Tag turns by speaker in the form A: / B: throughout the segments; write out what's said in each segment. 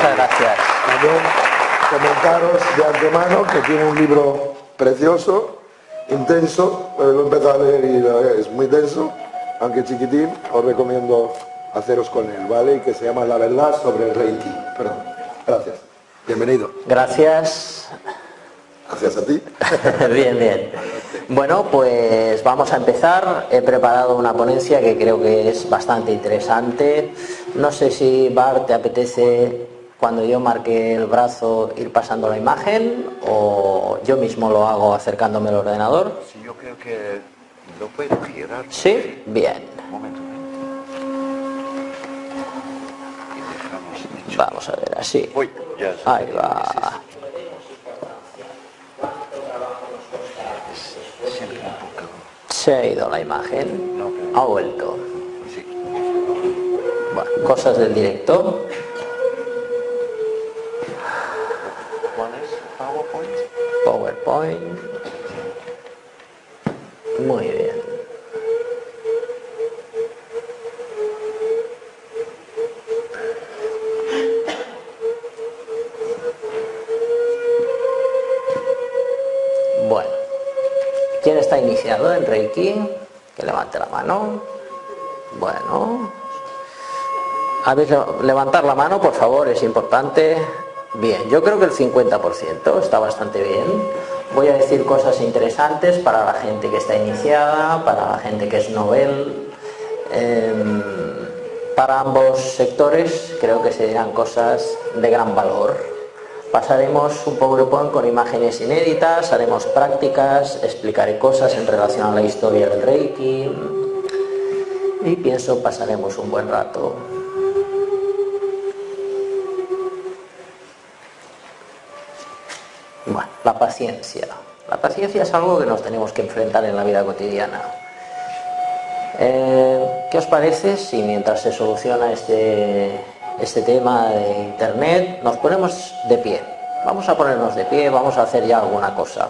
A: Muchas gracias.
B: También comentaros de antemano que tiene un libro precioso, intenso, lo he empezado a leer y la verdad es muy denso, aunque chiquitín, os recomiendo haceros con él, ¿vale? Y que se llama La verdad sobre el Reiki. Perdón. Gracias. Bienvenido.
A: Gracias.
B: Gracias a ti.
A: Bien, bien. Bueno, pues vamos a empezar. He preparado una ponencia que creo que es bastante interesante. No sé si, Bart, te apetece, cuando yo marque el brazo, ir pasando la imagen, o yo mismo lo hago acercándome al ordenador.
C: Sí, yo creo que lo puedo girar.
A: Sí, bien.
C: Un momento. Y dejamos hecho.
A: Vamos a ver, así.
C: Uy, ya está.
A: Ahí va.
C: Siempre un poco.
A: Se ha ido la imagen.
C: No, pero-
A: Ha vuelto.
C: Sí.
A: Bueno, cosas del directo.
C: ¿Cuál es PowerPoint?
A: PowerPoint. Muy bien. Bueno, ¿quién está iniciado en Reiki? Que levante la mano. Bueno, a ver, levantar la mano, por favor, es importante. Bien, yo creo que el 50% está bastante bien. Voy a decir cosas interesantes para la gente que está iniciada, para la gente que es novel. Para ambos sectores creo que se dirán cosas de gran valor. Pasaremos un PowerPoint con imágenes inéditas, haremos prácticas, explicaré cosas en relación a la historia del Reiki y pienso pasaremos un buen rato. Bueno, la paciencia. La paciencia es algo que nos tenemos que enfrentar en la vida cotidiana. ¿Qué os parece si mientras se soluciona este tema de internet nos ponemos de pie? Vamos a ponernos de pie, vamos a hacer ya alguna cosa.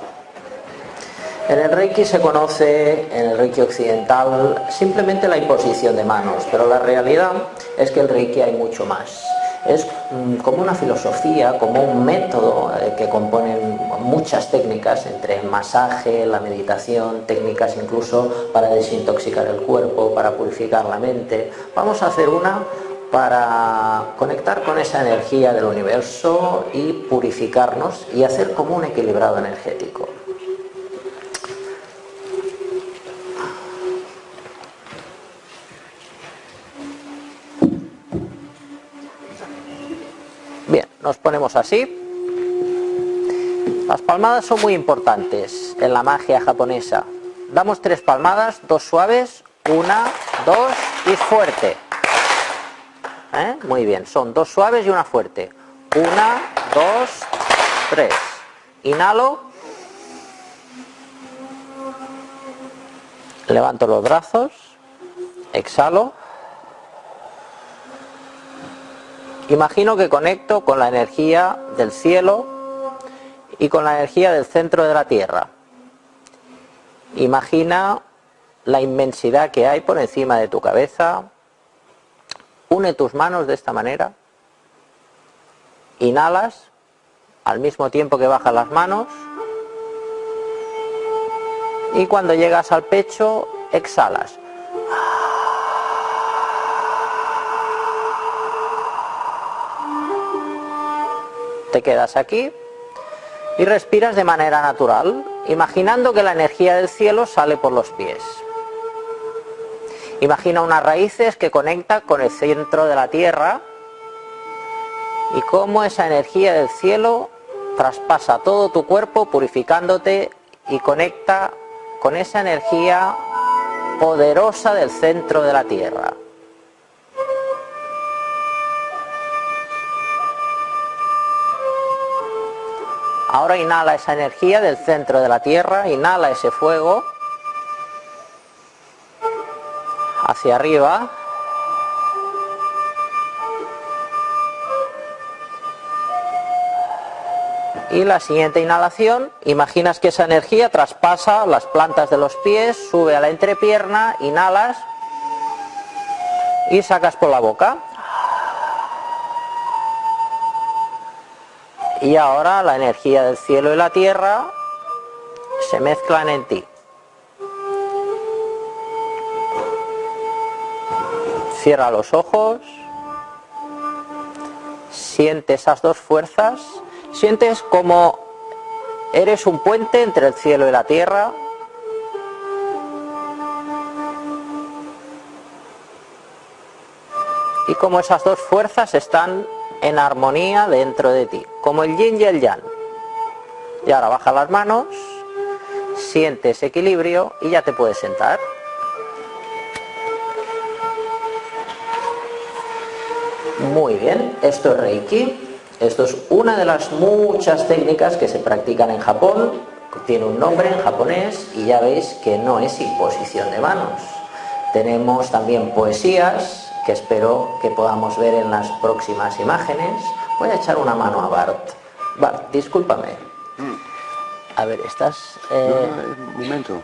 A: En el Reiki se conoce, en el Reiki occidental, simplemente la imposición de manos, pero la realidad es que en el Reiki hay mucho más. Es como una filosofía, como un método que componen muchas técnicas, entre el masaje, la meditación, técnicas incluso para desintoxicar el cuerpo, para purificar la mente. Vamos a hacer una para conectar con esa energía del universo y purificarnos y hacer como un equilibrado energético. Bien, nos ponemos así. Las palmadas son muy importantes en la magia japonesa. Damos 3 palmadas, 2 suaves, 1, 2 y fuerte. Muy bien, son 2 suaves y 1 fuerte. 1, 2, 3. Inhalo. Levanto los brazos. Exhalo. Imagino que conecto con la energía del cielo y con la energía del centro de la Tierra. Imagina la inmensidad que hay por encima de tu cabeza. Une tus manos de esta manera. Inhalas al mismo tiempo que bajas las manos. Y cuando llegas al pecho, exhalas. Te quedas aquí y respiras de manera natural, imaginando que la energía del cielo sale por los pies. Imagina unas raíces que conectan con el centro de la tierra y cómo esa energía del cielo traspasa todo tu cuerpo, purificándote, y conecta con esa energía poderosa del centro de la tierra. Ahora inhala esa energía del centro de la tierra, inhala ese fuego hacia arriba. Y la siguiente inhalación, imaginas que esa energía traspasa las plantas de los pies, sube a la entrepierna, inhalas y sacas por la boca. Y ahora la energía del cielo y la tierra se mezclan en ti. Cierra los ojos. Siente esas dos fuerzas. Sientes como eres un puente entre el cielo y la tierra. Y como esas dos fuerzas están en armonía dentro de ti, como el yin y el yang. Y ahora baja las manos, siente ese equilibrio y ya te puedes sentar. Muy bien, esto es Reiki. Esto es una de las muchas técnicas que se practican en Japón. Tiene un nombre en japonés y ya veis que no es imposición de manos. Tenemos también poesías que espero que podamos ver en las próximas imágenes. Voy a echar una mano a Bart. Bart, discúlpame. A ver, estás...
C: No, momento.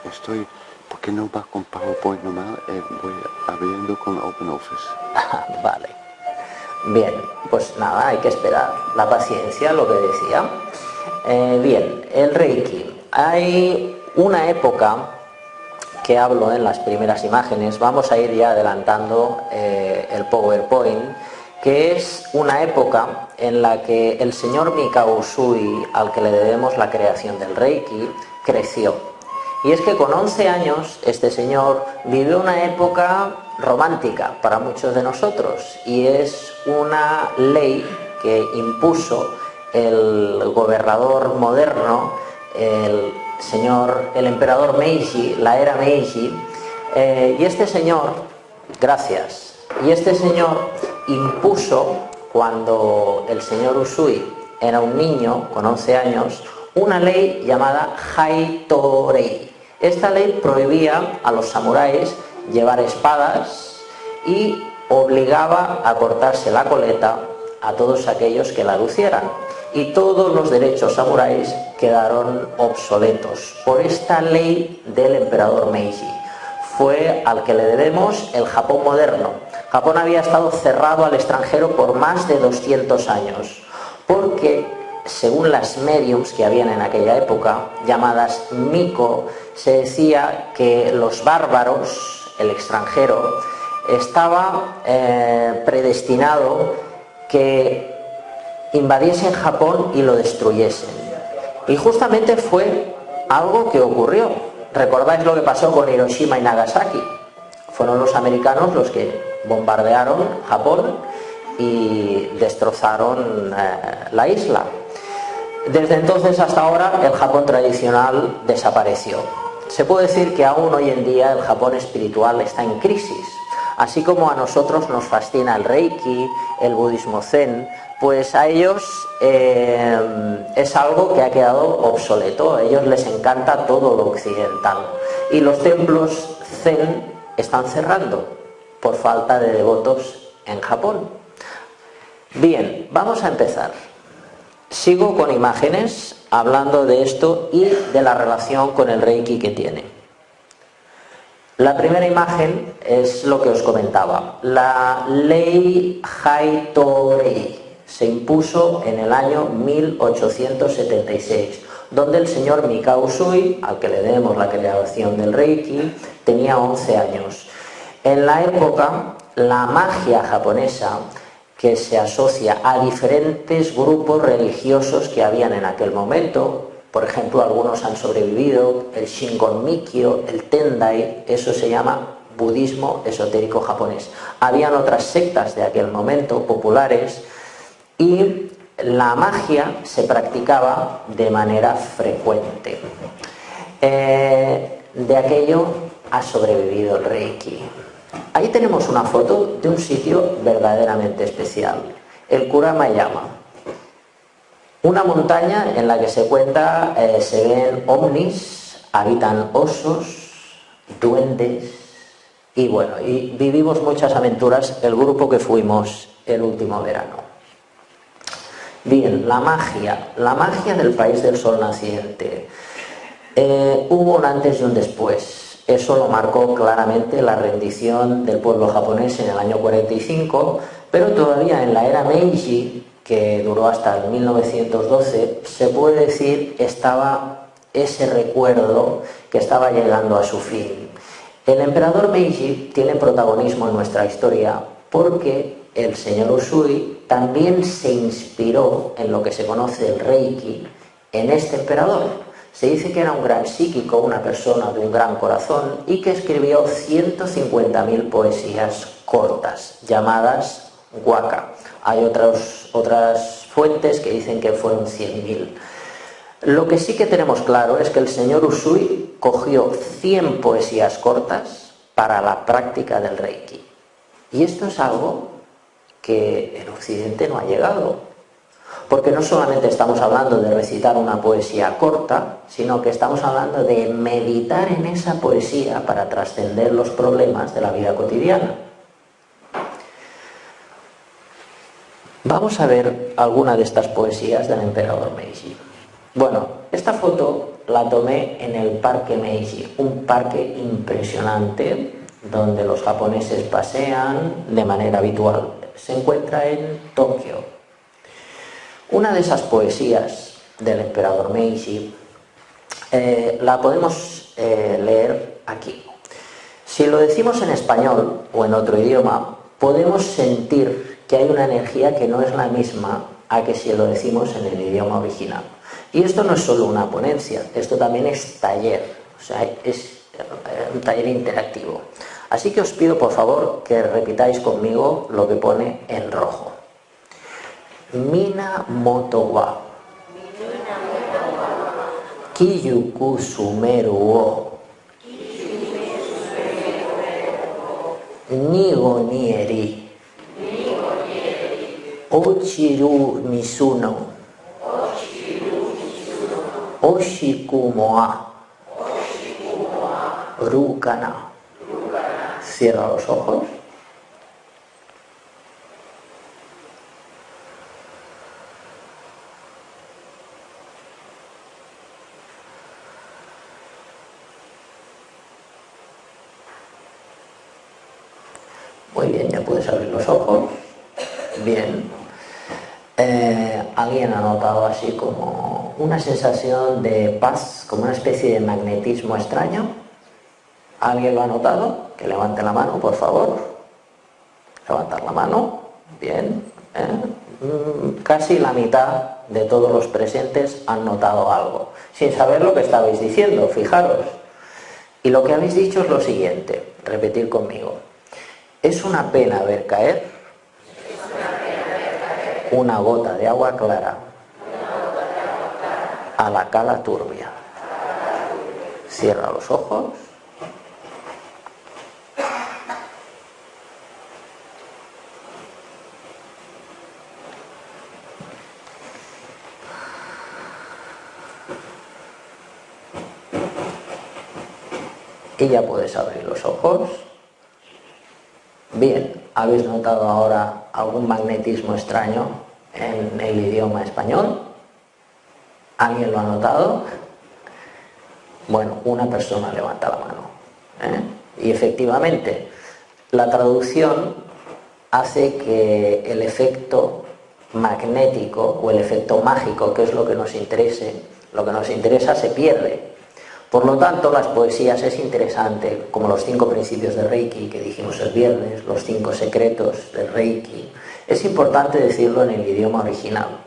C: Estoy... ¿Por qué no va con PowerPoint normal? Voy abriendo con OpenOffice.
A: Vale. Bien, pues nada, hay que esperar. La paciencia, lo que decía. Bien, el Reiki. Hay una época que hablo en las primeras imágenes, vamos a ir ya adelantando el PowerPoint, que es una época en la que el señor Mikao Usui, al que le debemos la creación del Reiki, creció. Y es que con 11 años este señor vivió una época romántica para muchos de nosotros, y es una ley que impuso el gobernador moderno, el emperador Meiji, la era Meiji, y este señor, impuso, cuando el señor Usui era un niño con 11 años, una ley llamada Haitorei. Esta ley prohibía a los samuráis llevar espadas y obligaba a cortarse la coleta a todos aquellos que la lucieran. Y todos los derechos samuráis quedaron obsoletos por esta ley del emperador Meiji. Fue al que le debemos el Japón moderno. Japón había estado cerrado al extranjero por más de 200 años, porque según las mediums que habían en aquella época, llamadas Miko, se decía que los bárbaros, el extranjero, estaba predestinado que invadiesen Japón y lo destruyesen. Y justamente fue algo que ocurrió. ¿Recordáis lo que pasó con Hiroshima y Nagasaki? Fueron los americanos los que bombardearon Japón y destrozaron la isla. Desde entonces hasta ahora el Japón tradicional desapareció. Se puede decir que aún hoy en día el Japón espiritual está en crisis. Así como a nosotros nos fascina el Reiki, el budismo Zen, pues a ellos es algo que ha quedado obsoleto. A ellos les encanta todo lo occidental. Y los templos Zen están cerrando por falta de devotos en Japón. Bien, vamos a empezar. Sigo con imágenes hablando de esto y de la relación con el Reiki que tiene. La primera imagen es lo que os comentaba. La ley Haitorei se impuso en el año 1876, donde el señor Mikao Usui, al que le debemos la creación del Reiki, tenía 11 años. En la época, la magia japonesa, que se asocia a diferentes grupos religiosos que habían en aquel momento, por ejemplo, algunos han sobrevivido, el Shingon Mikkyo, el Tendai, eso se llama budismo esotérico japonés. Habían otras sectas de aquel momento, populares, y la magia se practicaba de manera frecuente. De aquello ha sobrevivido el Reiki. Ahí tenemos una foto de un sitio verdaderamente especial, el Kuramayama. Una montaña en la que se cuenta, se ven ovnis, habitan osos, duendes y bueno, y vivimos muchas aventuras el grupo que fuimos el último verano. Bien, la magia del país del sol naciente. Hubo un antes y un después. Eso lo marcó claramente la rendición del pueblo japonés en el año 45, pero todavía en la era Meiji, que duró hasta el 1912, se puede decir estaba ese recuerdo que estaba llegando a su fin. El emperador Meiji tiene protagonismo en nuestra historia porque el señor Usui también se inspiró en lo que se conoce el Reiki en este emperador. Se dice que era un gran psíquico, una persona de un gran corazón y que escribió 150.000 poesías cortas llamadas waka. Hay otras fuentes que dicen que fueron 100.000. Lo que sí que tenemos claro es que el señor Usui cogió 100 poesías cortas para la práctica del Reiki. Y esto es algo que en Occidente no ha llegado. Porque no solamente estamos hablando de recitar una poesía corta, sino que estamos hablando de meditar en esa poesía para trascender los problemas de la vida cotidiana. Vamos a ver alguna de estas poesías del emperador Meiji. Bueno, esta foto la tomé en el Parque Meiji, un parque impresionante donde los japoneses pasean de manera habitual. Se encuentra en Tokio. Una de esas poesías del emperador Meiji la podemos leer aquí. Si lo decimos en español o en otro idioma, podemos sentir que hay una energía que no es la misma a que si lo decimos en el idioma original. Y esto no es solo una ponencia, esto también es taller, o sea, es un taller interactivo. Así que os pido por favor que repitáis conmigo lo que pone en rojo. Mina moto wa Kiyuku sumeru o Nigo nieri Ochiru misuno Oshikumoa Rukana. Cierra los ojos. Muy bien, ya puedes abrir los ojos. Bien. ¿Alguien ha notado así como una sensación de paz, como una especie de magnetismo extraño? ¿Alguien lo ha notado? Que levante la mano, por favor. Levantar la mano. Bien. Casi la mitad de todos los presentes han notado algo, sin saber lo que estabais diciendo, fijaros. Y lo que habéis dicho es lo siguiente, repetir conmigo. Es una pena ver caer una gota de agua clara a la cala turbia. Cierra los ojos. Y ya puedes abrir los ojos. Bien, ¿habéis notado ahora algún magnetismo extraño en el idioma español? ¿Alguien lo ha notado? Bueno, una persona levanta la mano. Y efectivamente, la traducción hace que el efecto magnético o el efecto mágico, que es lo que nos interesa, se pierde. Por lo tanto, las poesías es interesante, como los 5 principios de Reiki que dijimos el viernes, los 5 secretos del Reiki. Es importante decirlo en el idioma original,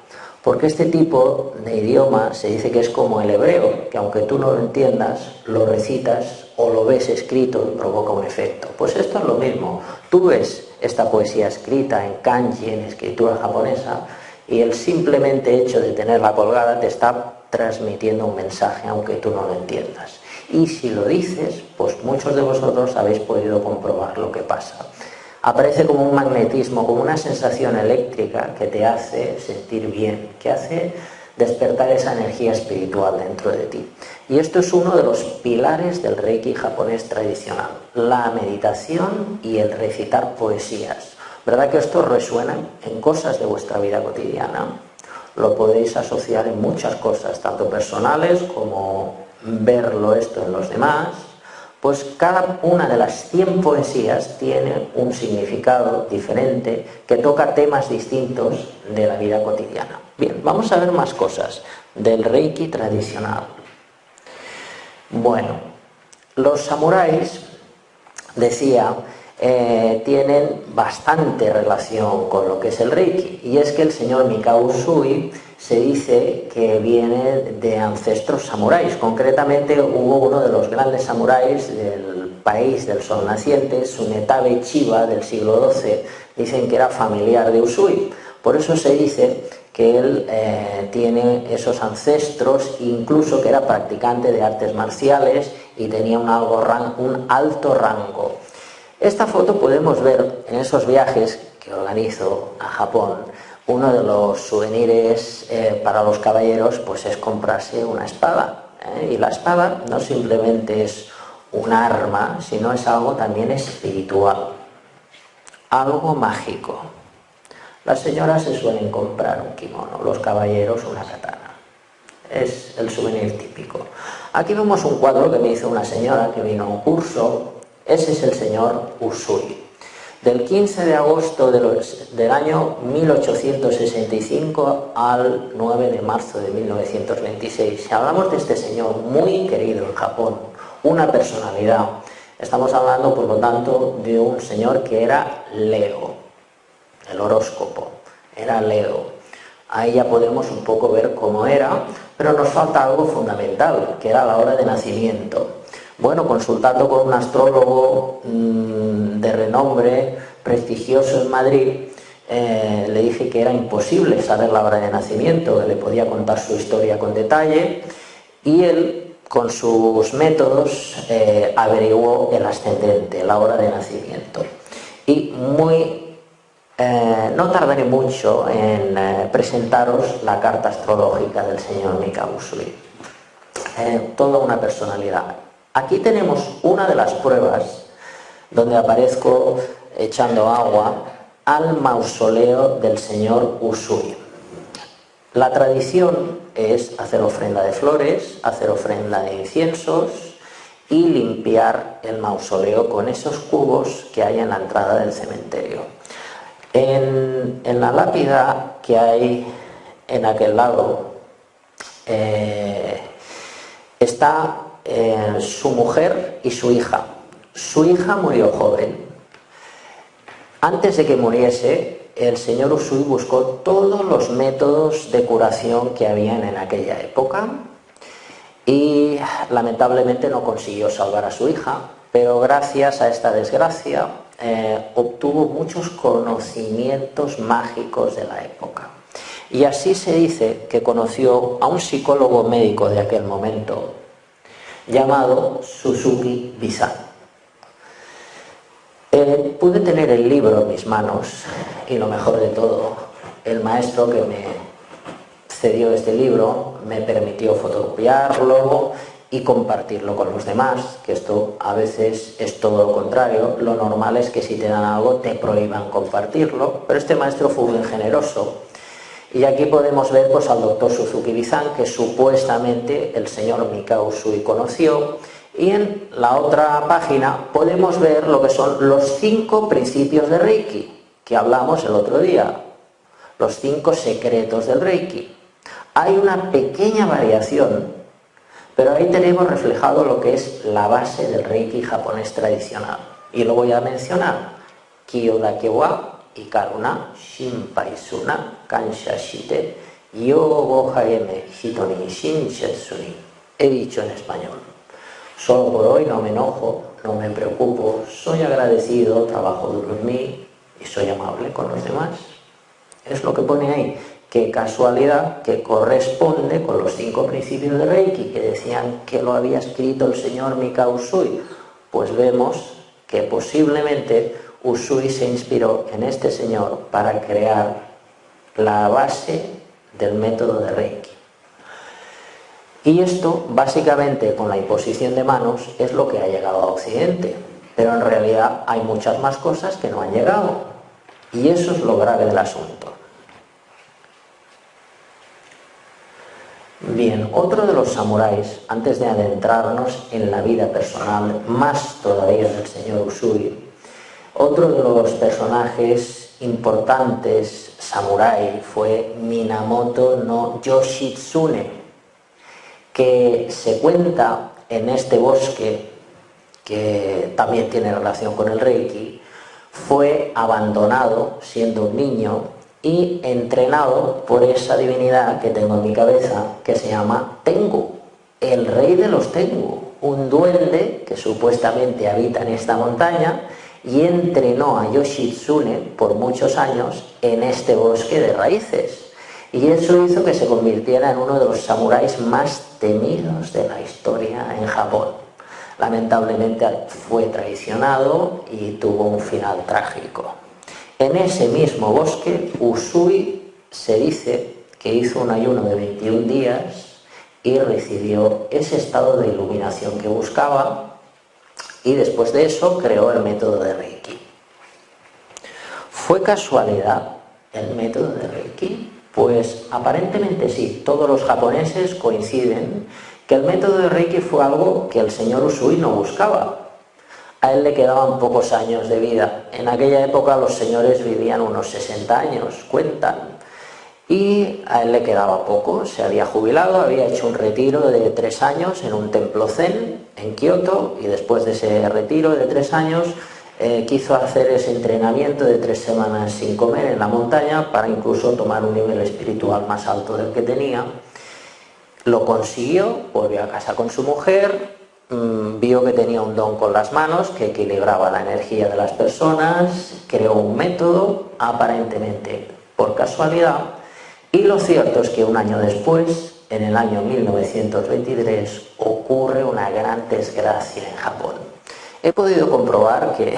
A: porque este tipo de idioma se dice que es como el hebreo, que aunque tú no lo entiendas, lo recitas o lo ves escrito y provoca un efecto. Pues esto es lo mismo. Tú ves esta poesía escrita en kanji, en escritura japonesa, y el simplemente hecho de tenerla colgada te está transmitiendo un mensaje aunque tú no lo entiendas. Y si lo dices, pues muchos de vosotros habéis podido comprobar lo que pasa. Aparece como un magnetismo, como una sensación eléctrica que te hace sentir bien, que hace despertar esa energía espiritual dentro de ti. Y esto es uno de los pilares del Reiki japonés tradicional, la meditación y el recitar poesías. ¿Verdad que esto resuena en cosas de vuestra vida cotidiana? Lo podéis asociar en muchas cosas, tanto personales como verlo esto en los demás, Pues cada una de las 100 poesías tiene un significado diferente que toca temas distintos de la vida cotidiana. Bien, vamos a ver más cosas del Reiki tradicional. Bueno, los samuráis, decía, tienen bastante relación con lo que es el Reiki, y es que el señor Mikao Usui se dice que viene de ancestros samuráis. Concretamente hubo uno de los grandes samuráis del país del sol naciente, Tsunetabe Chiba, del siglo XII, dicen que era familiar de Usui. Por eso se dice que él tiene esos ancestros, incluso que era practicante de artes marciales y tenía un alto rango. Esta foto podemos ver en esos viajes que organizo a Japón. Uno de los souvenirs para los caballeros pues es comprarse una espada. Y la espada no simplemente es un arma, sino es algo también espiritual, algo mágico. Las señoras se suelen comprar un kimono, los caballeros una katana. Es el souvenir típico. Aquí vemos un cuadro que me hizo una señora que vino a un curso. Ese es el señor Usui. Del 15 de agosto del año 1865 al 9 de marzo de 1926. Si hablamos de este señor muy querido en Japón, una personalidad, estamos hablando por lo tanto de un señor que era Leo. El horóscopo era Leo. Ahí ya podemos un poco ver cómo era, pero nos falta algo fundamental, que era la hora de nacimiento. Bueno, consultando con un astrólogo de renombre, prestigioso en Madrid, le dije que era imposible saber la hora de nacimiento, que le podía contar su historia con detalle, y él, con sus métodos, averiguó el ascendente, la hora de nacimiento. Y no tardaré mucho en presentaros la carta astrológica del señor Mikao Usui. Toda una personalidad. Aquí tenemos una de las pruebas donde aparezco echando agua al mausoleo del señor Usui. La tradición es hacer ofrenda de flores, hacer ofrenda de inciensos y limpiar el mausoleo con esos cubos que hay en la entrada del cementerio. En la lápida que hay en aquel lado está su mujer y su hija. Su hija murió joven. Antes de que muriese, el señor Usui buscó todos los métodos de curación que habían en aquella época y lamentablemente no consiguió salvar a su hija, pero gracias a esta desgracia obtuvo muchos conocimientos mágicos de la época. Y así se dice que conoció a un psicólogo médico de aquel momento llamado Suzuki Bizan. Pude tener el libro en mis manos y lo mejor de todo, el maestro que me cedió este libro me permitió fotocopiarlo y compartirlo con los demás, que esto a veces es todo lo contrario. Lo normal es que si te dan algo te prohíban compartirlo, pero este maestro fue muy generoso. Y aquí podemos ver pues, al doctor Suzuki Bizan, que supuestamente el señor Mikao Usui conoció, y en la otra página podemos ver lo que son los 5 principios de Reiki, que hablamos el otro día, los 5 secretos del Reiki. Hay una pequeña variación, pero ahí tenemos reflejado lo que es la base del Reiki japonés tradicional. Y lo voy a mencionar. Kiyodake wa Ikaruna Shinpai Suna Kansha Shite Yogo Hageme Hito ni Shinchetsu ni. He dicho en español. Solo por hoy no me enojo, no me preocupo, soy agradecido, trabajo duro en mí y soy amable con los demás. Es lo que pone ahí. Qué casualidad que corresponde con los 5 principios de Reiki que decían que lo había escrito el señor Mikao Usui. Pues vemos que posiblemente Usui se inspiró en este señor para crear la base del método de Reiki. Y esto, básicamente, con la imposición de manos, es lo que ha llegado a Occidente. Pero en realidad hay muchas más cosas que no han llegado. Y eso es lo grave del asunto. Bien, otro de los samuráis, antes de adentrarnos en la vida personal, más todavía del señor Usui, otro de los personajes importantes samurái fue Minamoto no Yoshitsune, que se cuenta en este bosque, que también tiene relación con el Reiki, fue abandonado siendo un niño y entrenado por esa divinidad que tengo en mi cabeza, que se llama Tengu, el rey de los Tengu, un duende que supuestamente habita en esta montaña, y entrenó a Yoshitsune por muchos años en este bosque de raíces. Y eso hizo que se convirtiera en uno de los samuráis más temidos de la historia en Japón. Lamentablemente fue traicionado y tuvo un final trágico. En ese mismo bosque, Usui se dice que hizo un ayuno de 21 días y recibió ese estado de iluminación que buscaba, y después de eso creó el método de Reiki. ¿Fue casualidad el método de Reiki? Pues aparentemente sí. Todos los japoneses coinciden que el método de Reiki fue algo que el señor Usui no buscaba. A él le quedaban pocos años de vida. En aquella época los señores vivían unos 60 años, cuentan. Y a él le quedaba poco, se había jubilado, había hecho un retiro de 3 años en un templo zen en Kioto, y después de ese retiro de 3 años quiso hacer ese entrenamiento de 3 semanas sin comer en la montaña para incluso tomar un nivel espiritual más alto del que tenía. Lo consiguió, volvió a casa con su mujer, vio que tenía un don con las manos que equilibraba la energía de las personas, creó un método aparentemente por casualidad, y lo cierto es que un año después, en el año 1923, ocurre una gran desgracia en Japón. He podido comprobar que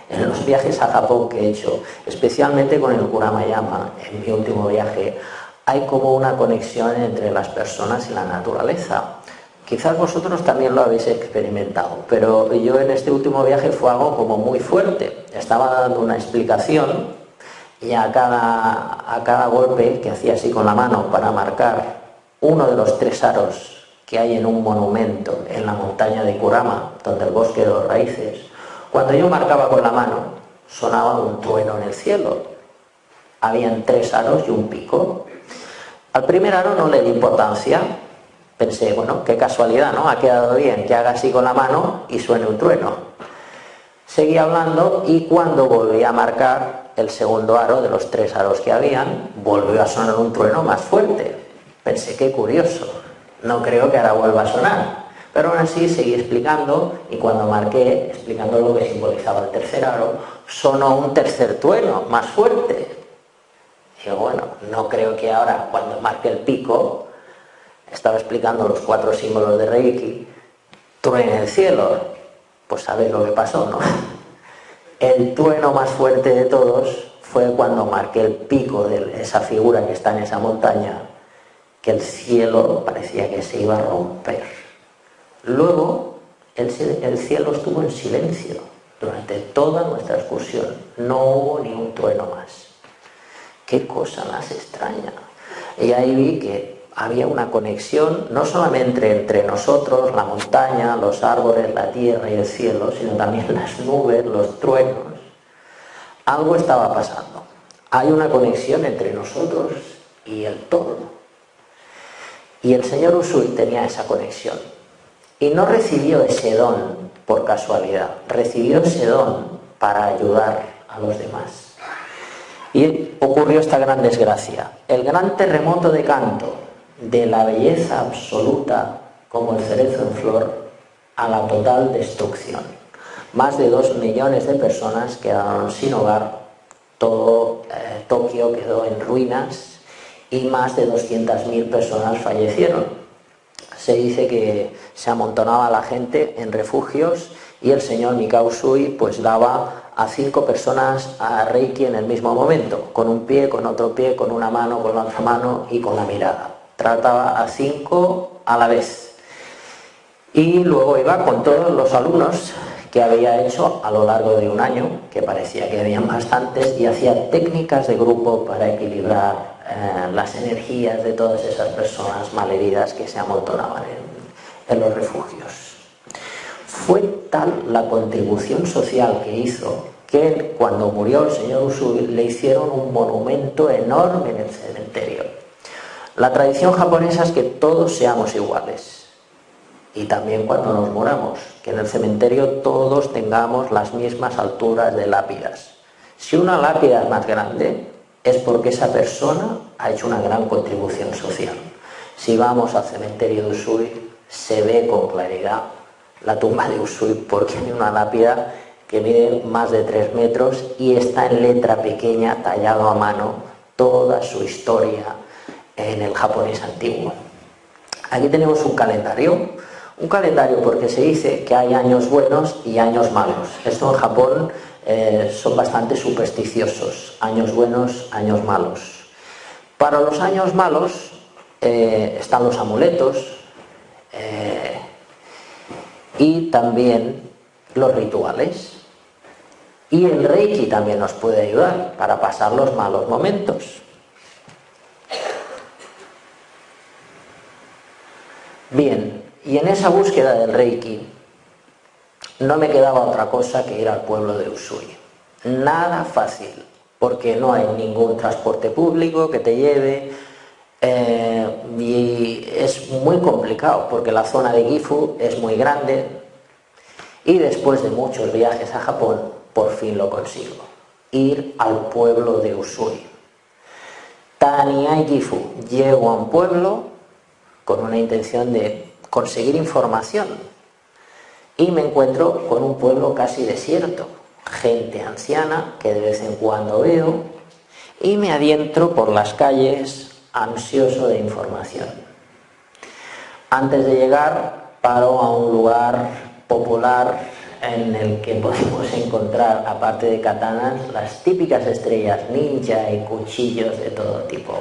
A: en los viajes a Japón que he hecho, especialmente con el Kuramayama, en mi último viaje, hay como una conexión entre las personas y la naturaleza. Quizás vosotros también lo habéis experimentado, pero yo en este último viaje fue algo como muy fuerte. Estaba dando una explicación y a cada golpe que hacía así con la mano para marcar uno de los 3 aros que hay en un monumento en la montaña de Kurama, donde el bosque de los raíces, cuando yo marcaba con la mano sonaba un trueno en el cielo. Habían 3 aros y un pico. Al primer aro no le di importancia. Pensé, bueno, qué casualidad, ¿no? Ha quedado bien que haga así con la mano y suene un trueno. Seguí hablando y cuando volví a marcar el segundo aro de los 3 aros que habían, volvió a sonar un trueno más fuerte. Pensé, qué curioso, no creo que ahora vuelva a sonar. Pero aún así seguí explicando, y cuando marqué, explicando lo que simbolizaba el tercer aro, sonó un tercer trueno más fuerte. Digo, bueno, no creo que ahora, cuando marque el pico, estaba explicando los 4 símbolos de Reiki, truene el cielo. Pues sabéis lo que pasó, ¿no? El trueno más fuerte de todos fue cuando marqué el pico de esa figura que está en esa montaña, que el cielo parecía que se iba a romper. Luego, el cielo estuvo en silencio durante toda nuestra excursión. No hubo ni un trueno más. ¡Qué cosa más extraña! Y ahí vi que había una conexión no solamente entre nosotros, la montaña, los árboles, la tierra y el cielo, sino también las nubes, los truenos. Algo estaba pasando. Hay una conexión entre nosotros y el todo. Y el señor Usui tenía esa conexión. Y no recibió ese don por casualidad, recibió ese don para ayudar a los demás. Y ocurrió esta gran desgracia, el gran terremoto de Kanto, de la belleza absoluta como el cerezo en flor a la total destrucción. Más de 2 millones de personas quedaron sin hogar, todo Tokio quedó en ruinas y más de 200.000 personas fallecieron. Se dice que se amontonaba la gente en refugios y el señor Mikao Usui pues daba a 5 personas a Reiki en el mismo momento, con un pie, con otro pie, con una mano, con la otra mano y con la mirada. Trataba a 5 a la vez. Y luego iba con todos los alumnos que había hecho a lo largo de un año, que parecía que habían bastantes, y hacía técnicas de grupo para equilibrar las energías de todas esas personas malheridas que se amontonaban en los refugios. Fue tal la contribución social que hizo que cuando murió el señor Usui le hicieron un monumento enorme en el cementerio. La tradición japonesa es que todos seamos iguales, y también cuando nos moramos, que en el cementerio todos tengamos las mismas alturas de lápidas. Si una lápida es más grande, es porque esa persona ha hecho una gran contribución social. Si vamos al cementerio de Usui, se ve con claridad la tumba de Usui, porque hay una lápida que mide más de 3 metros y está en letra pequeña, tallado a mano, toda su historia en el japonés antiguo. Aquí tenemos un calendario porque se dice que hay años buenos y años malos. Esto en Japón son bastante supersticiosos, años buenos, años malos. Para los años malos están los amuletos y también los rituales. Y el Reiki también nos puede ayudar para pasar los malos momentos. Bien, y en esa búsqueda del Reiki no me quedaba otra cosa que ir al pueblo de Usui. Nada fácil, porque no hay ningún transporte público que te lleve, y es muy complicado porque la zona de Gifu es muy grande, y después de muchos viajes a Japón por fin lo consigo, ir al pueblo de Usui. Taniai Gifu, llego a un pueblo con una intención de conseguir información y me encuentro con un pueblo casi desierto, gente anciana que de vez en cuando veo, y me adentro por las calles ansioso de información. Antes de llegar paro a un lugar popular en el que podemos encontrar, aparte de katanas, las típicas estrellas ninja y cuchillos de todo tipo.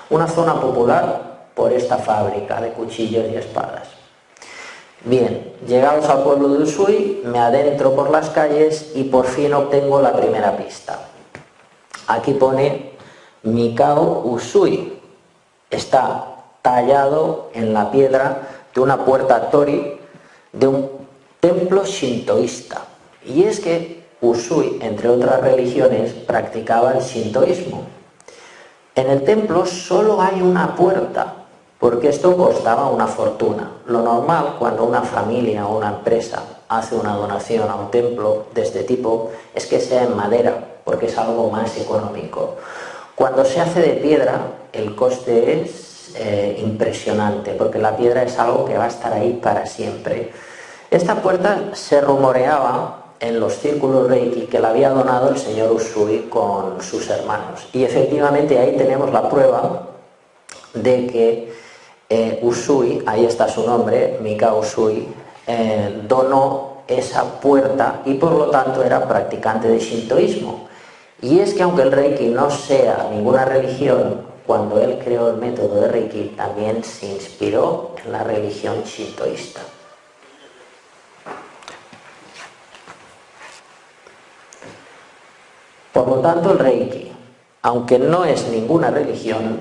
A: Una zona popular por esta fábrica de cuchillos y espadas. Bien, llegados al pueblo de Usui, me adentro por las calles y por fin obtengo la primera pista. Aquí pone Mikao Usui. Está tallado en la piedra de una puerta tori de un templo shintoísta. Y es que Usui, entre otras religiones, practicaba el shintoísmo. En el templo solo hay una puerta, porque esto costaba una fortuna. Lo normal cuando una familia o una empresa hace una donación a un templo de este tipo es que sea en madera, porque es algo más económico. Cuando se hace de piedra, el coste es impresionante, porque la piedra es algo que va a estar ahí para siempre. Esta puerta se rumoreaba en los círculos Reiki que la había donado el señor Usui con sus hermanos. Y efectivamente ahí tenemos la prueba de que Usui, ahí está su nombre, Mikao Usui, donó esa puerta y por lo tanto era practicante de shintoísmo. Y es que aunque el Reiki no sea ninguna religión, cuando él creó el método de Reiki también se inspiró en la religión shintoísta. Por lo tanto, el Reiki, aunque no es ninguna religión,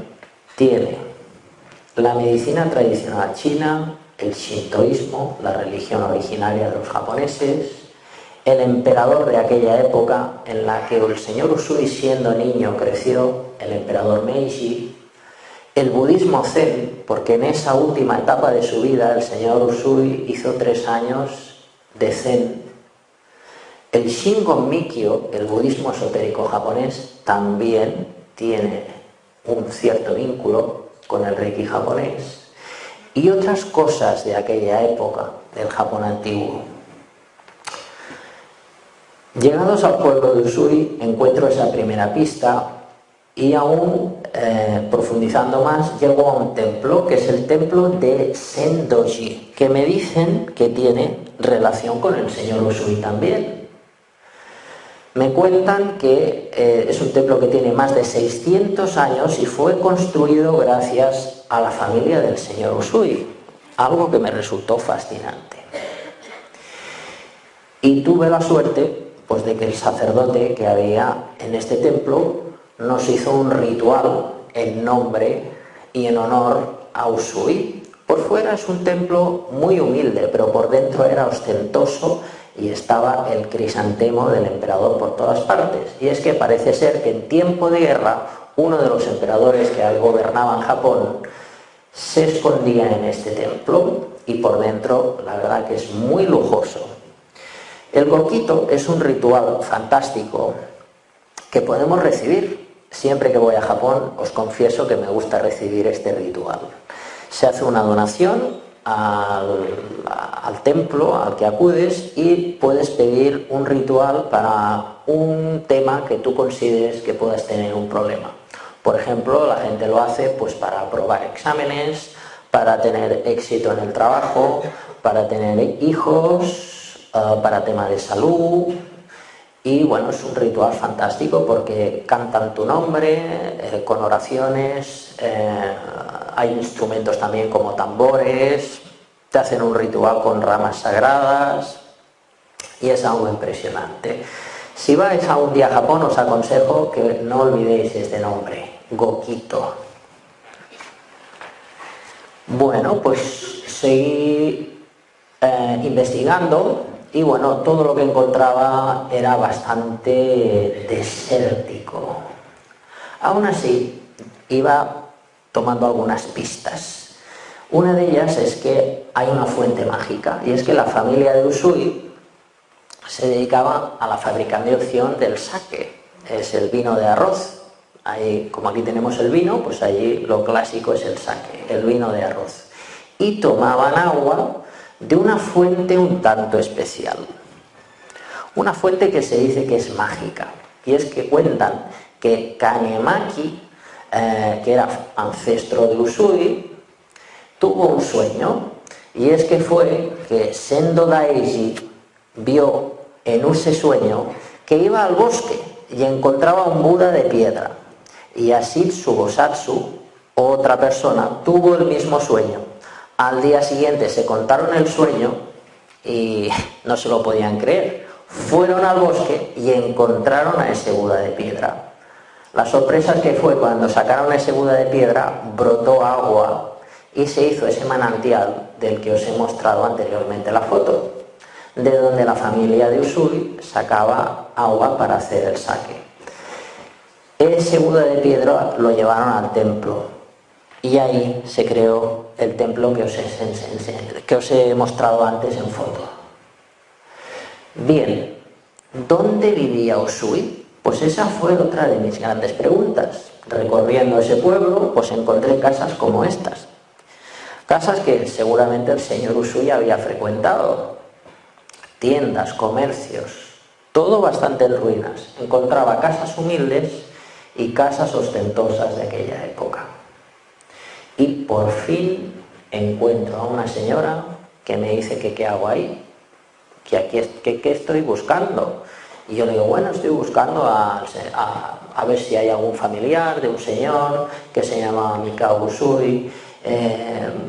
A: tiene la medicina tradicional china, el shintoísmo, la religión originaria de los japoneses, el emperador de aquella época en la que el señor Usui siendo niño creció, el emperador Meiji, el budismo zen, porque en esa última etapa de su vida el señor Usui hizo 3 años de zen. El Shingon Mikkyo, el budismo esotérico japonés, también tiene un cierto vínculo con el Reiki japonés y otras cosas de aquella época del Japón antiguo. Llegados al pueblo de Usui encuentro esa primera pista y aún profundizando más llego a un templo que es el templo de Sendoji, que me dicen que tiene relación con el señor Usui también. Me cuentan que es un templo que tiene más de 600 años y fue construido gracias a la familia del señor Usui, algo que me resultó fascinante. Y tuve la suerte pues, de que el sacerdote que había en este templo nos hizo un ritual en nombre y en honor a Usui. Por fuera es un templo muy humilde, pero por dentro era ostentoso y estaba el crisantemo del emperador por todas partes. Y es que parece ser que en tiempo de guerra uno de los emperadores que gobernaban Japón se escondía en este templo y por dentro la verdad que es muy lujoso. El gokito es un ritual fantástico que podemos recibir. Siempre que voy a Japón os confieso que me gusta recibir este ritual. Se hace una donación al templo al que acudes y puedes pedir un ritual para un tema que tú consideres que puedas tener un problema. Por ejemplo, la gente lo hace pues para aprobar exámenes, para tener éxito en el trabajo, para tener hijos, para temas de salud. Y bueno, es un ritual fantástico porque cantan tu nombre con oraciones, hay instrumentos también como tambores, te hacen un ritual con ramas sagradas y es algo impresionante. Si vais a un día a Japón os aconsejo que no olvidéis este nombre, Gokito. Bueno, pues seguí investigando. Y bueno, todo lo que encontraba era bastante desértico. Aún así, iba tomando algunas pistas. Una de ellas es que hay una fuente mágica, y es que la familia de Usui se dedicaba a la fabricación del sake, es el vino de arroz. Ahí, como aquí tenemos el vino, pues allí lo clásico es el sake, el vino de arroz. Y tomaban agua de una fuente un tanto especial, una fuente que se dice que es mágica, y es que cuentan que Kanemaki, que era ancestro de Usui, tuvo un sueño, y es que fue que Sendo Daiji vio en ese sueño que iba al bosque y encontraba un Buda de piedra, y Ashitsu Bosatsu, otra persona, tuvo el mismo sueño. Al día siguiente se contaron el sueño y no se lo podían creer. Fueron al bosque y encontraron a ese Buda de piedra. La sorpresa que fue cuando sacaron ese Buda de piedra, brotó agua y se hizo ese manantial del que os he mostrado anteriormente la foto, de donde la familia de Usui sacaba agua para hacer el sake. Ese Buda de piedra lo llevaron al templo y ahí se creó el templo que os he mostrado antes en foto. Bien, ¿dónde vivía Usui? Pues esa fue otra de mis grandes preguntas. Recorriendo ese pueblo, pues encontré casas como estas. Casas que seguramente el señor Usui había frecuentado. Tiendas, comercios, todo bastante en ruinas. Encontraba casas humildes y casas ostentosas de aquella época. Y por fin encuentro a una señora que me dice que qué hago ahí, que estoy buscando. Y yo le digo, bueno, estoy buscando a ver si hay algún familiar de un señor que se llama Mikao Usui,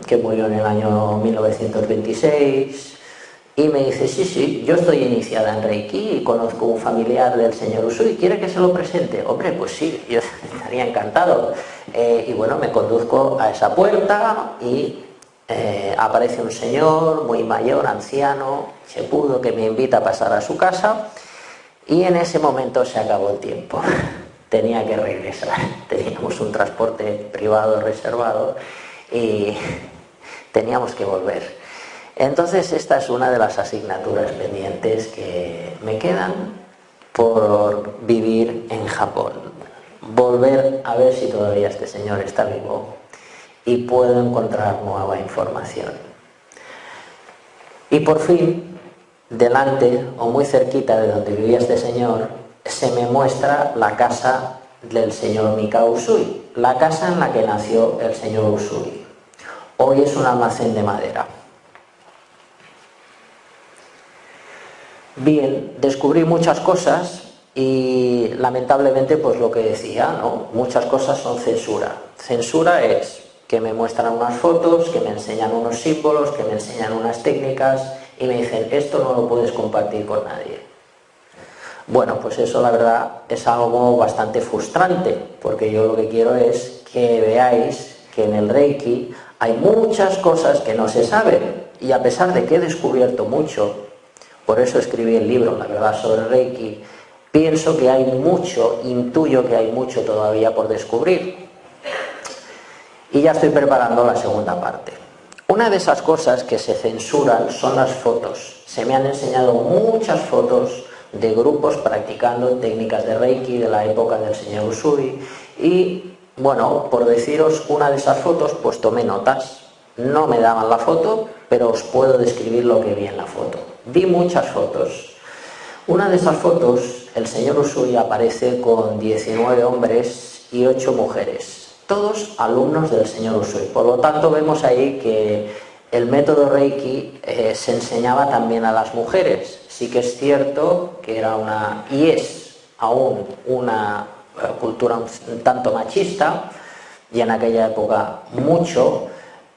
A: que murió en el año 1926. Y me dice, sí, yo estoy iniciada en Reiki y conozco un familiar del señor Usui, ¿quiere que se lo presente? Hombre, pues sí, yo estaría encantado. Y bueno, me conduzco a esa puerta y aparece un señor muy mayor, anciano, chepudo, que me invita a pasar a su casa, y en ese momento se acabó el tiempo. Tenía que regresar, teníamos un transporte privado reservado y teníamos que volver. Entonces esta es una de las asignaturas pendientes que me quedan por vivir en Japón. Volver a ver si todavía este señor está vivo y puedo encontrar nueva información. Y por fin, delante o muy cerquita de donde vivía este señor, se me muestra la casa del señor Mikao Usui, la casa en la que nació el señor Usui. Hoy es un almacén de madera. Bien, descubrí muchas cosas y lamentablemente pues lo que decía, ¿no? Muchas cosas son censura. Censura es que me muestran unas fotos, que me enseñan unos símbolos, que me enseñan unas técnicas y me dicen, esto no lo puedes compartir con nadie. Bueno, pues eso la verdad es algo bastante frustrante, porque yo lo que quiero es que veáis que en el Reiki hay muchas cosas que no se saben, y a pesar de que he descubierto mucho, por eso escribí el libro, la verdad, sobre el Reiki, pienso que hay mucho, intuyo que hay mucho todavía por descubrir. Y ya estoy preparando la segunda parte. Una de esas cosas que se censuran son las fotos. Se me han enseñado muchas fotos de grupos practicando técnicas de Reiki de la época del señor Usui, y bueno, por deciros una de esas fotos, pues tomé notas. No me daban la foto, pero os puedo describir lo que vi en la foto. Vi muchas fotos. Una de esas fotos, el señor Usui aparece con 19 hombres y 8 mujeres, todos alumnos del señor Usui. Por lo tanto, vemos ahí que el método Reiki se enseñaba también a las mujeres. Sí que es cierto que era y es aún una cultura un tanto machista, y en aquella época mucho,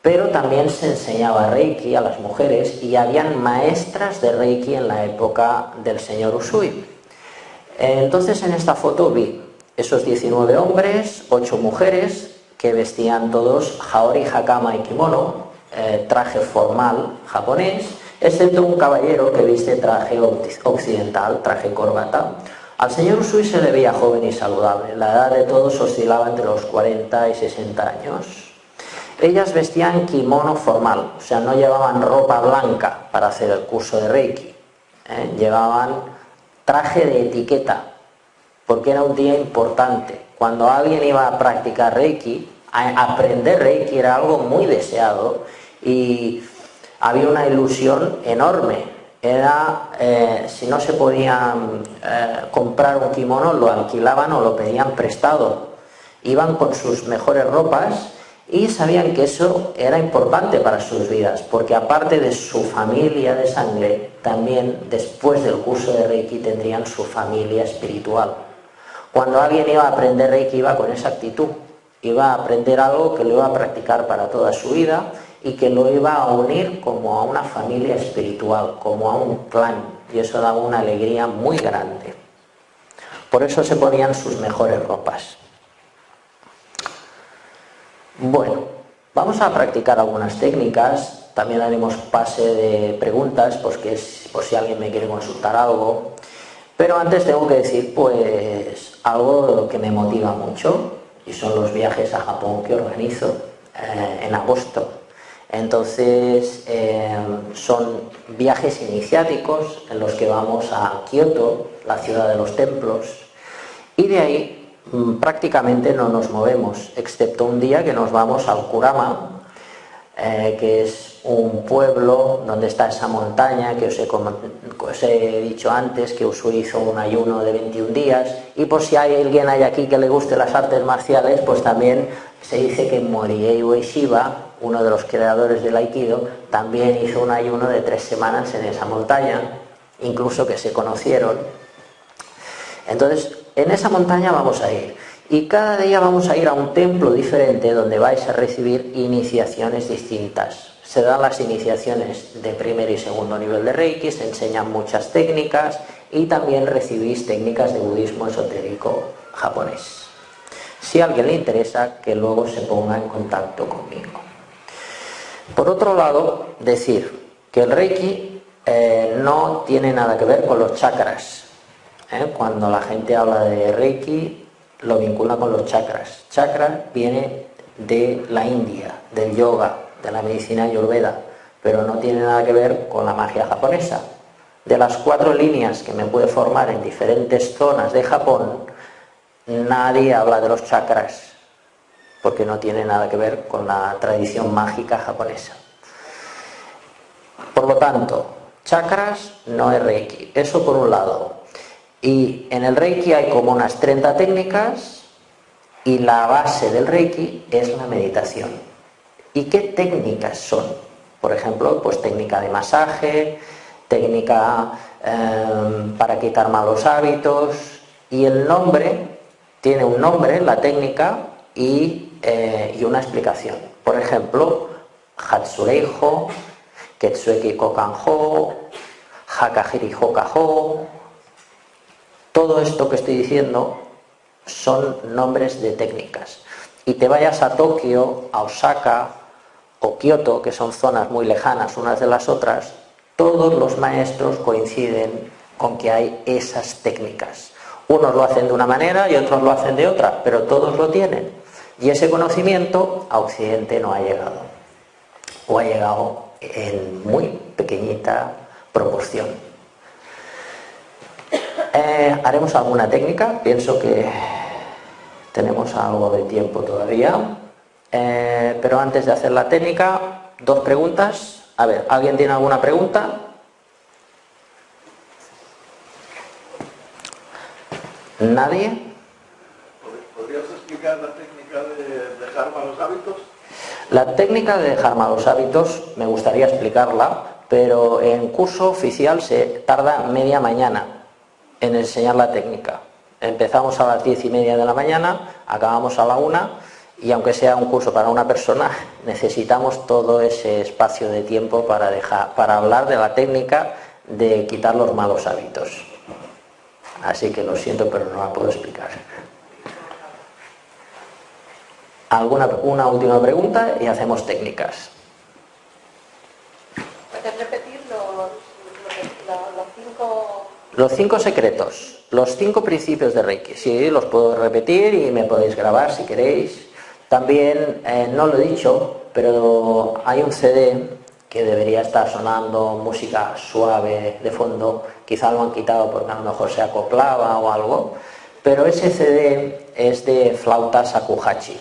A: pero también se enseñaba Reiki a las mujeres, y habían maestras de Reiki en la época del señor Usui. Entonces, en esta foto vi esos 19 hombres, 8 mujeres, que vestían todos Haori, Hakama y Kimono, traje formal japonés, excepto un caballero que viste traje occidental, traje corbata. Al señor Usui se le veía joven y saludable. La edad de todos oscilaba entre los 40 y 60 años. Ellas vestían kimono formal, o sea, no llevaban ropa blanca para hacer el curso de Reiki. Llevaban traje de etiqueta, porque era un día importante. Cuando alguien iba a practicar Reiki, a aprender Reiki era algo muy deseado, y había una ilusión enorme. Si no se podía comprar un kimono, lo alquilaban o lo pedían prestado. Iban con sus mejores ropas y sabían que eso era importante para sus vidas, porque aparte de su familia de sangre, también después del curso de Reiki tendrían su familia espiritual. Cuando alguien iba a aprender Reiki, iba con esa actitud, iba a aprender algo que lo iba a practicar para toda su vida y que lo iba a unir como a una familia espiritual, como a un clan, y eso daba una alegría muy grande. Por eso se ponían sus mejores ropas. Bueno, vamos a practicar algunas técnicas. También haremos pase de preguntas, por si alguien me quiere consultar algo. Pero antes tengo que decir pues algo que me motiva mucho, y son los viajes a Japón que organizo en agosto. Entonces son viajes iniciáticos en los que vamos a Kioto, la ciudad de los templos, y de ahí prácticamente no nos movemos, excepto un día que nos vamos al Kurama, que es un pueblo donde está esa montaña que os he dicho antes, que Usui hizo un ayuno de 21 días, y por si hay alguien aquí que le guste las artes marciales, pues también se dice que Morihei Ueshiba, uno de los creadores del Aikido, también hizo un ayuno de 3 semanas en esa montaña, incluso que se conocieron. Entonces, en esa montaña vamos a ir, y cada día vamos a ir a un templo diferente donde vais a recibir iniciaciones distintas. Se dan las iniciaciones de primer y segundo nivel de Reiki, se enseñan muchas técnicas, y también recibís técnicas de budismo esotérico japonés. Si a alguien le interesa, que luego se ponga en contacto conmigo. Por otro lado, decir que el Reiki no tiene nada que ver con los chakras. Cuando la gente habla de Reiki, lo vincula con los chakras. Chakra viene de la India, del yoga, de la medicina ayurveda, pero no tiene nada que ver con la magia japonesa. De las 4 líneas que me puede formar en diferentes zonas de Japón, nadie habla de los chakras, porque no tiene nada que ver con la tradición mágica japonesa. Por lo tanto, chakras no es Reiki, eso por un lado. Y en el Reiki hay como unas 30 técnicas, y la base del Reiki es la meditación. ¿Y qué técnicas son? Por ejemplo, pues técnica de masaje, técnica para quitar malos hábitos, y el nombre, tiene un nombre, la técnica, y una explicación. Por ejemplo, Hatsureiho, Ketsueki Kokanho, Hakahiri Hokaho. Todo esto que estoy diciendo son nombres de técnicas, y te vayas a Tokio, a Osaka o Kioto, que son zonas muy lejanas unas de las otras, todos los maestros coinciden con que hay esas técnicas. Unos lo hacen de una manera y otros lo hacen de otra, pero todos lo tienen. Y ese conocimiento a Occidente no ha llegado, o ha llegado en muy pequeñita proporción. Haremos alguna técnica, pienso que tenemos algo de tiempo todavía, pero antes de hacer la técnica, 2 preguntas. A ver, ¿alguien tiene alguna pregunta? ¿Nadie?
B: ¿Podrías explicar la técnica de dejar malos hábitos?
A: La técnica de dejar malos hábitos me gustaría explicarla, pero en curso oficial se tarda media mañana en enseñar la técnica. Empezamos a las 10:30 de la mañana, acabamos a la 1, y aunque sea un curso para una persona, necesitamos todo ese espacio de tiempo para hablar de la técnica de quitar los malos hábitos. Así que lo siento, pero no la puedo explicar. Una última pregunta y hacemos técnicas.
D: ¿Puedes repetir los 5?
A: Los 5 secretos, los 5 principios de Reiki. Sí, los puedo repetir y me podéis grabar si queréis. También, no lo he dicho, pero hay un CD que debería estar sonando música suave de fondo. Quizá lo han quitado porque a lo mejor se acoplaba o algo. Pero ese CD es de flauta shakuhachi.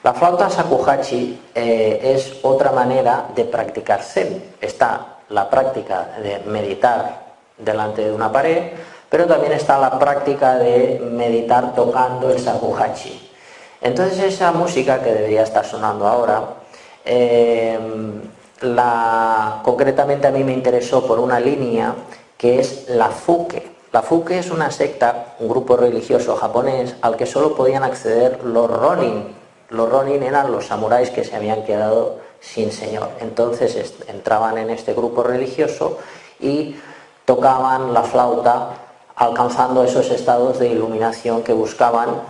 A: La flauta shakuhachi es otra manera de practicar Zen. Está la práctica de meditar delante de una pared, pero también está la práctica de meditar tocando el shakuhachi. Entonces esa música que debería estar sonando ahora, concretamente a mí me interesó por una línea que es la Fuke. La Fuke es una secta, un grupo religioso japonés al que solo podían acceder los Ronin. Los Ronin eran los samuráis que se habían quedado sin señor. Entonces entraban en este grupo religioso y tocaban la flauta alcanzando esos estados de iluminación que buscaban.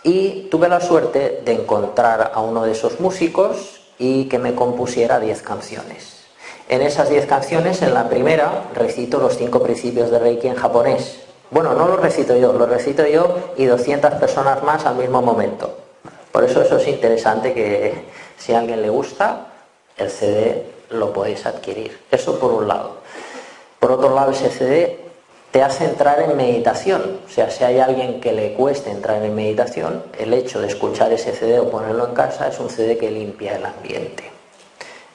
A: Y tuve la suerte de encontrar a uno de esos músicos y que me compusiera 10 canciones. En esas 10 canciones, en la primera, recito los 5 principios de Reiki en japonés. Bueno, no lo recito yo y 200 personas más al mismo momento. Por eso es interesante que si a alguien le gusta, el CD lo podéis adquirir. Eso por un lado. Por otro lado, ese CD te hace entrar en meditación. O sea, si hay alguien que le cueste entrar en meditación, el hecho de escuchar ese CD o ponerlo en casa es un CD que limpia el ambiente.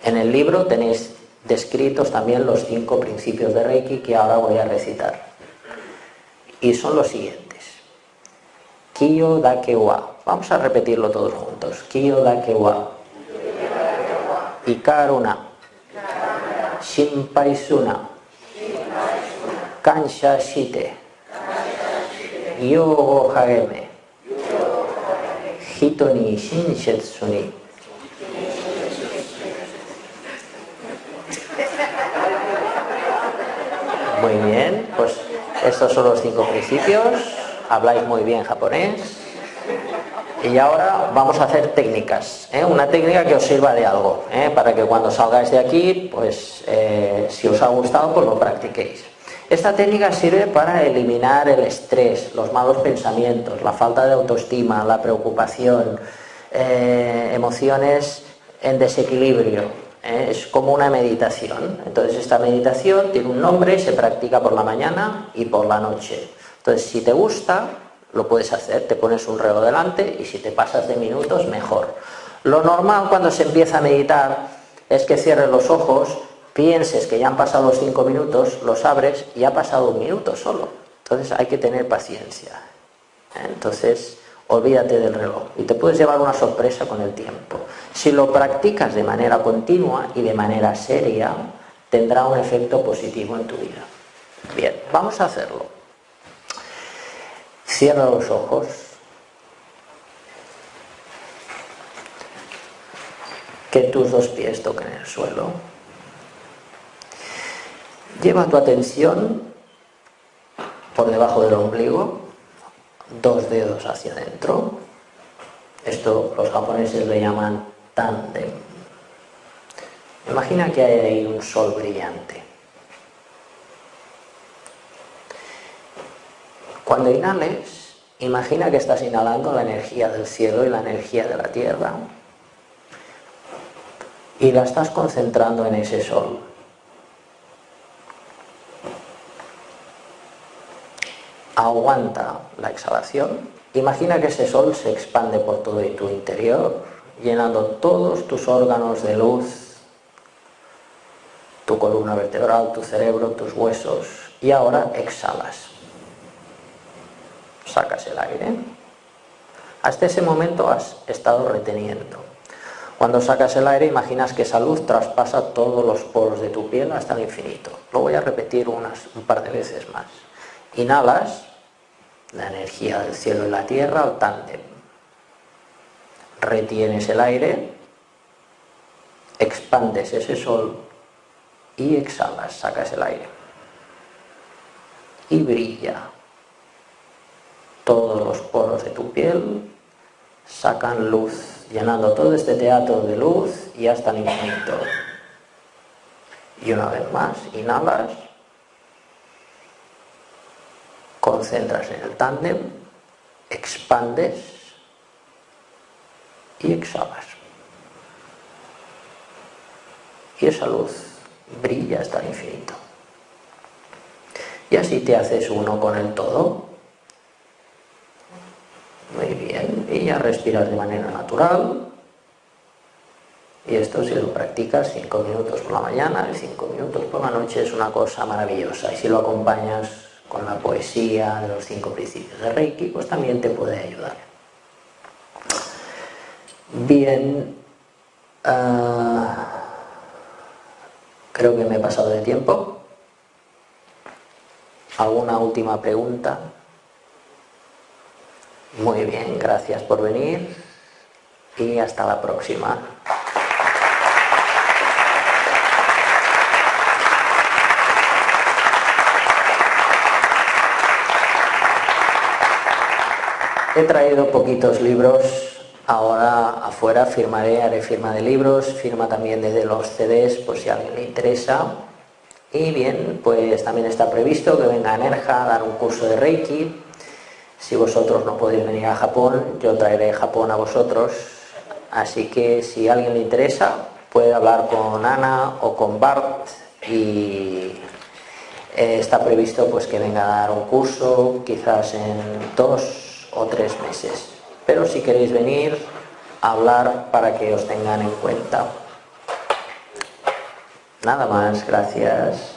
A: En el libro tenéis descritos también los 5 principios de Reiki que ahora voy a recitar. Y son los siguientes. Kiyo dake wa. Vamos a repetirlo todos juntos. Kiyo dake wa. Ikaruna. Shinpai suna. Kansha shite. Yogo hageme. Hito ni shinsetsu ni. Muy bien, pues estos son los 5 principios. Habláis muy bien japonés. Y ahora vamos a hacer técnicas, una técnica que os sirva de algo, para que cuando salgáis de aquí, pues si os ha gustado, pues lo practiquéis. Esta técnica sirve para eliminar el estrés, los malos pensamientos, la falta de autoestima, la preocupación, emociones en desequilibrio. Es como una meditación. Entonces esta meditación tiene un nombre y se practica por la mañana y por la noche. Entonces si te gusta, lo puedes hacer, te pones un reloj delante y si te pasas de minutos, mejor. Lo normal cuando se empieza a meditar es que cierres los ojos, pienses que ya han pasado los 5 minutos, los abres y ha pasado 1 minuto solo. Entonces hay que tener paciencia. Entonces olvídate del reloj y te puedes llevar una sorpresa con el tiempo. Si lo practicas de manera continua y de manera seria, tendrá un efecto positivo en tu vida. Bien, vamos a hacerlo. Cierra los ojos. Que tus 2 pies toquen el suelo. Lleva tu atención por debajo del ombligo, 2 dedos hacia adentro. Esto los japoneses le llaman tándem. Imagina que hay ahí un sol brillante. Cuando inhales, imagina que estás inhalando la energía del cielo y la energía de la tierra y la estás concentrando en ese sol. Aguanta la exhalación. Imagina que ese sol se expande por todo tu interior, llenando todos tus órganos de luz, tu columna vertebral, tu cerebro, tus huesos. Y ahora exhalas. Sacas el aire. Hasta ese momento has estado reteniendo. Cuando sacas el aire, imaginas que esa luz traspasa todos los poros de tu piel hasta el infinito. Lo voy a repetir un par de veces más. Inhalas la energía del cielo y la tierra al tándem. Retienes el aire, expandes ese sol y exhalas, sacas el aire. Y brilla. Todos los poros de tu piel sacan luz, llenando todo este teatro de luz y hasta el infinito. Y una vez más, inhalas, concentras en el tándem, expandes y exhalas. Y esa luz brilla hasta el infinito. Y así te haces uno con el todo. Muy bien, y ya respiras de manera natural. Y esto, si lo practicas 5 minutos por la mañana y 5 minutos por la noche, es una cosa maravillosa. Y si lo acompañas con la poesía de los 5 principios de Reiki, pues también te puede ayudar. Bien, creo que me he pasado de tiempo. ¿Alguna última pregunta? Muy bien, gracias por venir y hasta la próxima. He traído poquitos libros, ahora afuera haré firma de libros, firma también desde los CDs por si a alguien le interesa. Y bien, pues también está previsto que venga a Nerja a dar un curso de Reiki. Si vosotros no podéis venir a Japón, yo traeré Japón a vosotros. Así que si a alguien le interesa, puede hablar con Ana o con Bart y está previsto pues que venga a dar un curso quizás en 2 o 3 meses. Pero si queréis venir a hablar para que os tengan en cuenta. Nada más, gracias.